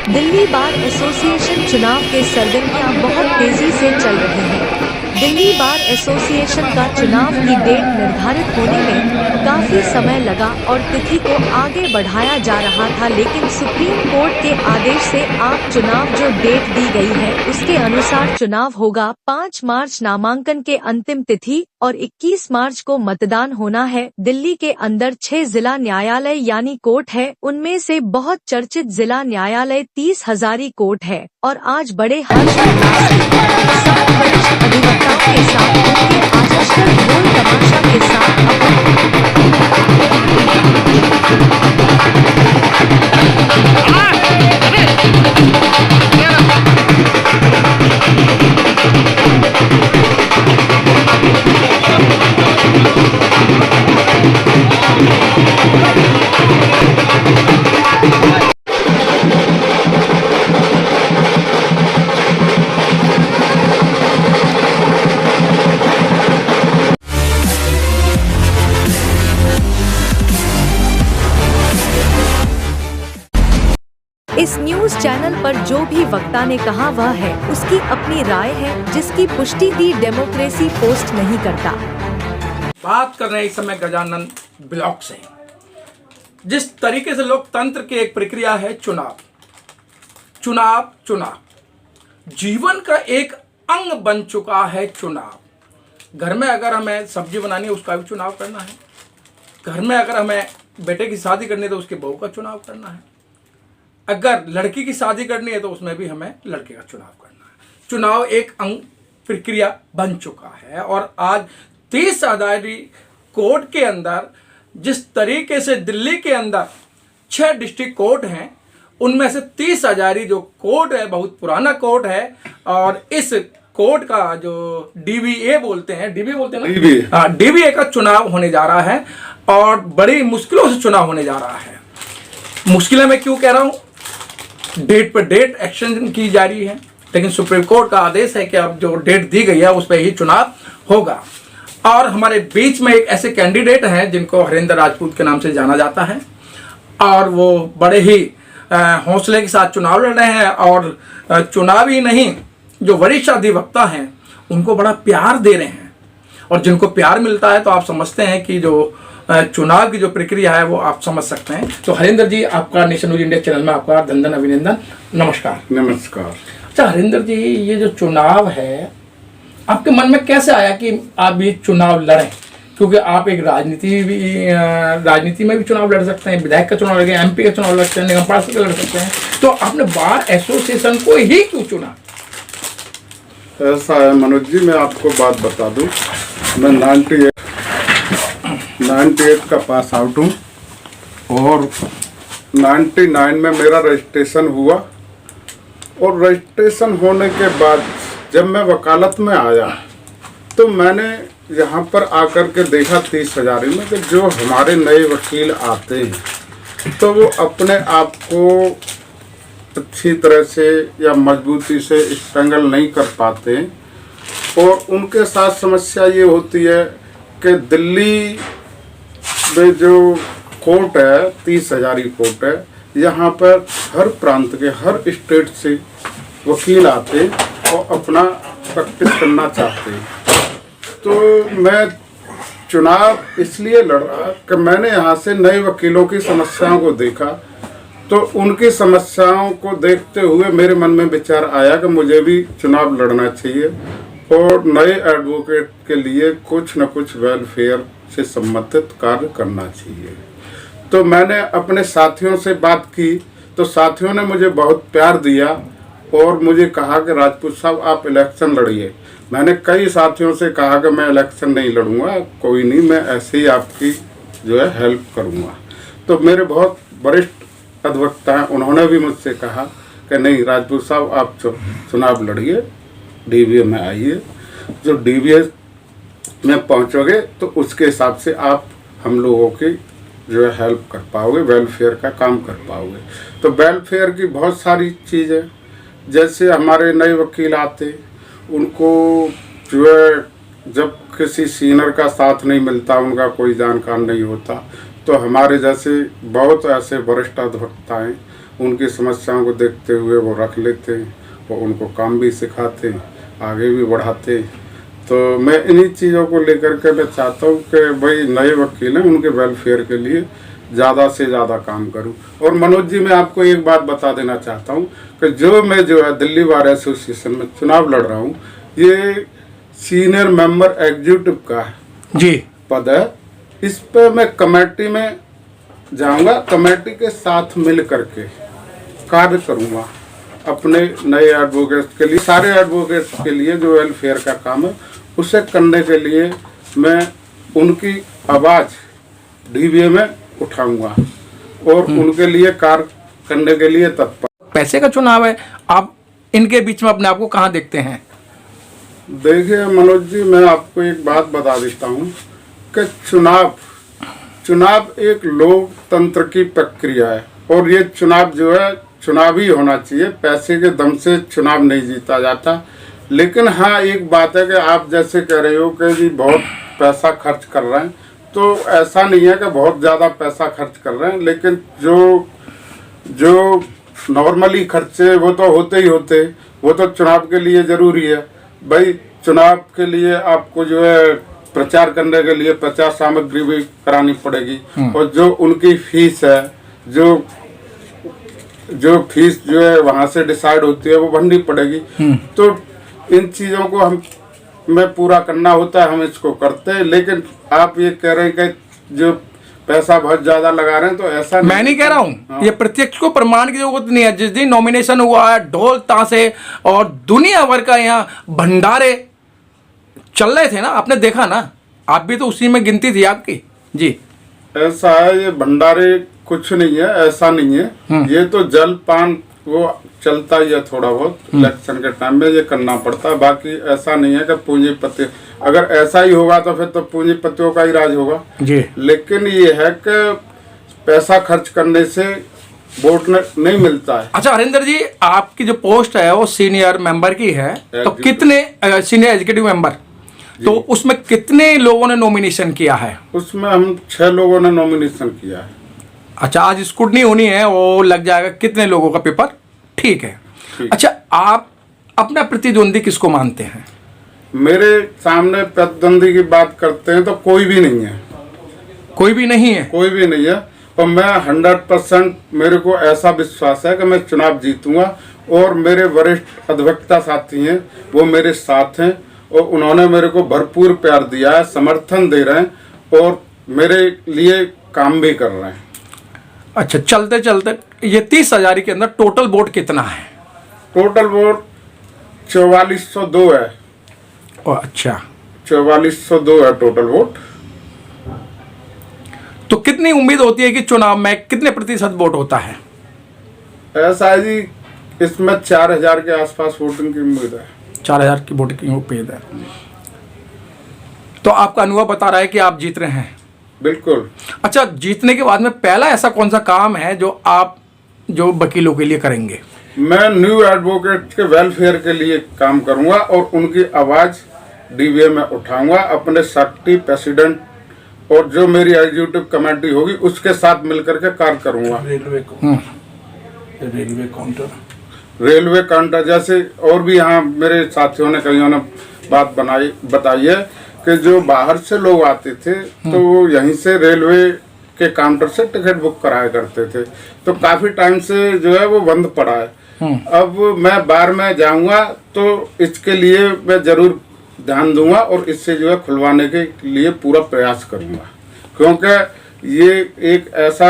Delhi bar association चुनाव के सरगर्मियां बहुत तेजी से चल रही हैं। दिल्ली बार एसोसिएशन का चुनाव की डेट निर्धारित होने में काफी समय लगा और तिथि को आगे बढ़ाया जा रहा था, लेकिन सुप्रीम कोर्ट के आदेश से आप चुनाव जो डेट दी गई है उसके अनुसार चुनाव होगा। 5 मार्च नामांकन के अंतिम तिथि और 21 मार्च को मतदान होना है। दिल्ली के अंदर 6 जिला न्यायालय यानी कोर्ट है, उनमें से बहुत चर्चित जिला न्यायालय 30 हजारी कोर्ट है और आज बड़े हर्षोल्लास के साथ वरिष्ठ अधिवक्ताओं के साथ उनके आकर्षक ढोल तमाशा के साथ इस न्यूज चैनल पर जो भी वक्ता ने कहा वह है उसकी अपनी राय है, जिसकी पुष्टि दी डेमोक्रेसी पोस्ट नहीं करता। बात कर रहे हैं इस समय गजानन ब्लॉक से। जिस तरीके से लोकतंत्र की एक प्रक्रिया है चुनाव चुनाव चुनाव जीवन का एक अंग बन चुका है चुनाव। घर में अगर हमें सब्जी बनानी है उसका भी चुनाव करना है, घर में अगर हमें बेटे की शादी करनी है तो उसके बहू का चुनाव करना है, अगर लड़की की शादी करनी है तो उसमें भी हमें लड़के का चुनाव करना है। चुनाव एक अंग प्रक्रिया बन चुका है और आज 30 हजारी कोर्ट के अंदर जिस तरीके से दिल्ली के अंदर 6 डिस्ट्रिक्ट कोर्ट हैं, उनमें से 30 हजारी जो कोर्ट है बहुत पुराना कोर्ट है और इस कोर्ट का जो डीबीए बोलते हैं ना, डीबीए का चुनाव होने जा रहा है और बड़ी मुश्किलों से चुनाव होने जा रहा है। मुश्किलें मैं क्यों कह रहा हूँ, डेट पर डेट एक्सटेंशन की जा रही है, लेकिन सुप्रीम कोर्ट का आदेश है कि अब जो डेट दी गई है उस पर ही चुनाव होगा। और हमारे बीच में एक ऐसे कैंडिडेट हैं जिनको हरिंदर राजपूत के नाम से जाना जाता है और वो बड़े ही हौसले के साथ चुनाव लड़ रहे हैं और चुनाव ही नहीं, जो वरिष्ठ अधिवक्ता हैं उनको बड़ा प्यार दे रहे हैं और जिनको प्यार मिलता है तो आप समझते हैं कि जो चुनाव की जो प्रक्रिया है वो आप समझ सकते हैं। तो हरिंदर जी, आपका नेशन न्यूज इंडिया चैनल में आपका धन अभिनंदन, नमस्कार। नमस्कार। अच्छा हरिंदर जी, ये जो चुनाव है आपके मन में कैसे आया कि आप ये चुनाव लड़ें, क्योंकि आप एक राजनीति में भी चुनाव लड़ सकते हैं, विधायक का चुनाव लड़ सकते हैं, एमपी का चुनाव लड़ सकते हैं, निगम पार्षद का लड़ सकते हैं, तो आपने बार एसोसिएशन को ही क्यों चुना? ऐसा है मनोज जी, मैं आपको बात बता दूं, मैं 98 का पास आउट हूँ और 99 में मेरा रजिस्ट्रेशन हुआ और रजिस्ट्रेशन होने के बाद जब मैं वकालत में आया तो मैंने यहाँ पर आकर के देखा 30 हजारी में कि जो हमारे नए वकील आते हैं तो वो अपने आप को अच्छी तरह से या मजबूती से स्ट्रगल नहीं कर पाते और उनके साथ समस्या ये होती है कि दिल्ली में जो कोर्ट है 30 हजारी कोर्ट है, यहाँ पर हर प्रांत के हर स्टेट से वकील आते और अपना प्रैक्टिस करना चाहते हैं। तो मैं चुनाव इसलिए लड़ रहा कि मैंने यहाँ से नए वकीलों की समस्याओं को देखा, तो उनकी समस्याओं को देखते हुए मेरे मन में विचार आया कि मुझे भी चुनाव लड़ना चाहिए और नए एडवोकेट के लिए कुछ न कुछ वेलफेयर से संबंधित कार्य करना चाहिए। तो मैंने अपने साथियों से बात की तो साथियों ने मुझे बहुत प्यार दिया और मुझे कहा कि राजपूत साहब आप इलेक्शन लड़िए। मैंने कई साथियों से कहा कि मैं इलेक्शन नहीं लड़ूंगा, कोई नहीं, मैं ऐसे ही आपकी जो है हेल्प करूंगा। तो मेरे बहुत वरिष्ठ अधिवक्ता हैं, उन्होंने भी मुझसे कहा कि नहीं राजपूत साहब आप चुनाव लड़िए, डीबीए में आइए, जो डीबीए में पहुंचोगे तो उसके हिसाब से आप हम लोगों की जो है हेल्प कर पाओगे, वेलफेयर का काम कर पाओगे। तो वेलफेयर की बहुत सारी चीज़ें, जैसे हमारे नए वकील आते उनको जो है जब किसी सीनियर का साथ नहीं मिलता, उनका कोई जानकार नहीं होता, तो हमारे जैसे बहुत ऐसे वरिष्ठ अधिवक्ता हैं उनकी समस्याओं को देखते हुए वो रख लेते और उनको काम भी सिखाते, आगे भी बढ़ाते। तो मैं इन्हीं चीज़ों को लेकर के मैं चाहता हूँ कि भाई नए वकील हैं उनके वेलफेयर के लिए ज़्यादा से ज़्यादा काम करूँ। और मनोज जी, मैं आपको एक बात बता देना चाहता हूँ कि मैं जो है दिल्ली बार एसोसिएशन में चुनाव लड़ रहा हूँ, ये सीनियर मेंबर एग्जीक्यूटिव का जी पद है। इस पे मैं कमेटी में जाऊंगा, कमेटी के साथ मिल करके कार्य करूंगा अपने नए एडवोकेट्स के लिए, सारे एडवोकेट्स के लिए जो वेलफेयर का काम है उसे करने के लिए मैं उनकी आवाज़ डीवीए में उठाऊंगा और उनके लिए कार्य करने के लिए तत्पर। पैसे का चुनाव है, आप इनके बीच में अपने आप को कहाँ देखते हैं? देखिए मनोज जी, मैं आपको एक बात बता देता हूँ कि चुनाव एक लोकतंत्र की प्रक्रिया है और ये चुनाव जो है चुनाव ही होना चाहिए। पैसे के दम से चुनाव नहीं जीता जाता। लेकिन हाँ, एक बात है कि आप जैसे कह रहे हो कि जी बहुत पैसा खर्च कर रहे हैं, तो ऐसा नहीं है कि बहुत ज़्यादा पैसा खर्च कर रहे हैं, लेकिन जो नॉर्मली खर्चे वो तो होते ही होते, वो तो चुनाव के लिए ज़रूरी है। भाई चुनाव के लिए आपको जो है प्रचार करने के लिए प्रचार सामग्री भी करानी पड़ेगी और जो उनकी फीस है, जो फीस जो है वहाँ से डिसाइड होती है वो भरनी पड़ेगी। तो इन चीज़ों को हमें पूरा करना होता है, हम इसको करते हैं। लेकिन आप ये कह रहे हैं कि जो पैसा बहुत ज्यादा लगा रहे हैं, तो ऐसा मैं नहीं कह रहा हूँ। ये प्रत्यक्ष को प्रमाण की जरूरत नहीं है। जिस दिन नॉमिनेशन हुआ है, ढोल ताशे और दुनिया भर का यहाँ भंडारे चल रहे थे ना, आपने देखा ना, आप भी तो उसी में गिनती थी आपकी। जी ऐसा है, ये भंडारे कुछ नहीं है, ऐसा नहीं है। ये तो जलपान वो चलता ही है थोड़ा बहुत, इलेक्शन के टाइम में ये करना पड़ता है। बाकी ऐसा नहीं है कि पूंजीपति, अगर ऐसा ही होगा तो फिर तो पूंजीपतियों का ही राज होगा जी। लेकिन ये है कि पैसा खर्च करने से वोट नहीं मिलता है। अच्छा हरिंदर जी, आपकी जो पोस्ट है वो सीनियर मेंबर की है, तो कितने सीनियर एग्जीक्यूटिव मेंबर, तो उसमें कितने लोगों ने नॉमिनेशन किया है? उसमें हम 6 लोगों ने नॉमिनेशन किया है। अच्छा, आज स्क्रूटनी होनी है, वो लग जाएगा कितने लोगों का पेपर? ठीक है। अच्छा, आप अपना प्रतिद्वंदी किसको मानते हैं? मेरे सामने प्रतिद्वंदी की बात करते हैं तो कोई भी नहीं है। कोई भी नहीं है? कोई भी नहीं है। तो मैं 100% मेरे को ऐसा विश्वास है कि मैं चुनाव जीतूंगा और मेरे वरिष्ठ अधिवक्ता साथी हैं, वो मेरे साथ हैं और उन्होंने मेरे को भरपूर प्यार दिया है, समर्थन दे रहे हैं और मेरे लिए काम भी कर रहे हैं। अच्छा, चलते चलते ये 30,000 के अंदर टोटल वोट कितना है? टोटल वोट 4402 है। अच्छा, 4402 है टोटल वोट। तो कितनी उम्मीद होती है कि चुनाव में कितने प्रतिशत वोट होता है? ऐसा है जी, इसमें 4000 के आसपास वोटिंग की उम्मीद है। 4000 की वोट की उम्मीद है। तो आपका अनुभव बता रहा है कि आप जीत रहे हैं। बिल्कुल। अच्छा, जीतने के बाद में पहला ऐसा कौन सा काम है जो आप जो वकीलों के लिए करेंगे? मैं न्यू एडवोकेट के वेलफेयर के लिए काम करूंगा और उनकी आवाज़ डीवीए में उठाऊंगा। अपने सेक्रेटरी, प्रेसिडेंट और जो मेरी एग्जीक्यूटिव कमेटी होगी उसके साथ मिलकर के कार्य करूंगा। रेलवे काउंटर जैसे और भी यहाँ मेरे साथियों ने कईयों ने बात बताई है कि जो बाहर से लोग आते थे तो वो यहीं से रेलवे के काउंटर से टिकट बुक कराया करते थे, तो काफी टाइम से जो है वो बंद पड़ा है। अब मैं बार में जाऊंगा तो इसके लिए मैं जरूर ध्यान दूंगा और इससे जो है खुलवाने के लिए पूरा प्रयास करूंगा, क्योंकि ये एक ऐसा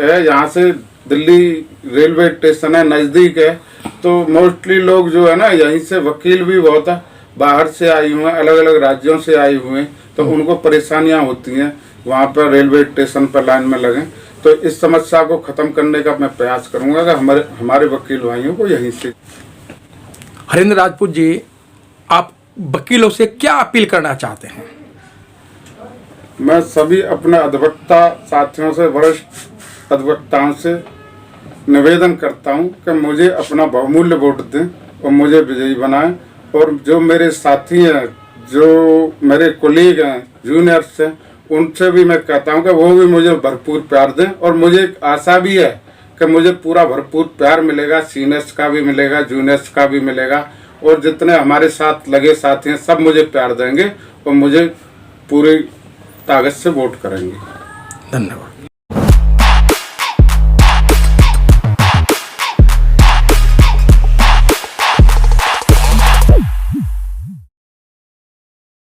है, यहाँ से दिल्ली रेलवे स्टेशन है, नज़दीक है, तो मोस्टली लोग जो है ना यहीं से, वकील भी बहुत है बाहर से आए हुए हैं, अलग अलग राज्यों से आए हुए हैं, तो उनको परेशानियां होती हैं वहाँ पर रेलवे स्टेशन पर लाइन में लगें। तो इस समस्या को ख़त्म करने का मैं प्रयास करूँगा कि हमारे वकील भाइयों को यहीं से। हरिंदर राजपूत जी, आप वकीलों से क्या अपील करना चाहते हैं? मैं सभी अपने अधिवक्ता साथियों से, वरिष्ठ अधिवक्ताओं से निवेदन करता हूं कि मुझे अपना बहुमूल्य वोट दें और मुझे विजयी बनाएं। और जो मेरे साथी हैं, जो मेरे कोलीग हैं, जूनियर्स हैं, उनसे भी मैं कहता हूं कि वो भी मुझे भरपूर प्यार दें। और मुझे एक आशा भी है कि मुझे पूरा भरपूर प्यार मिलेगा, सीनियर्स का भी मिलेगा, जूनियर्स का भी मिलेगा, और जितने हमारे साथ लगे साथी हैं सब मुझे प्यार देंगे और मुझे पूरी ताकत से वोट करेंगे। धन्यवाद।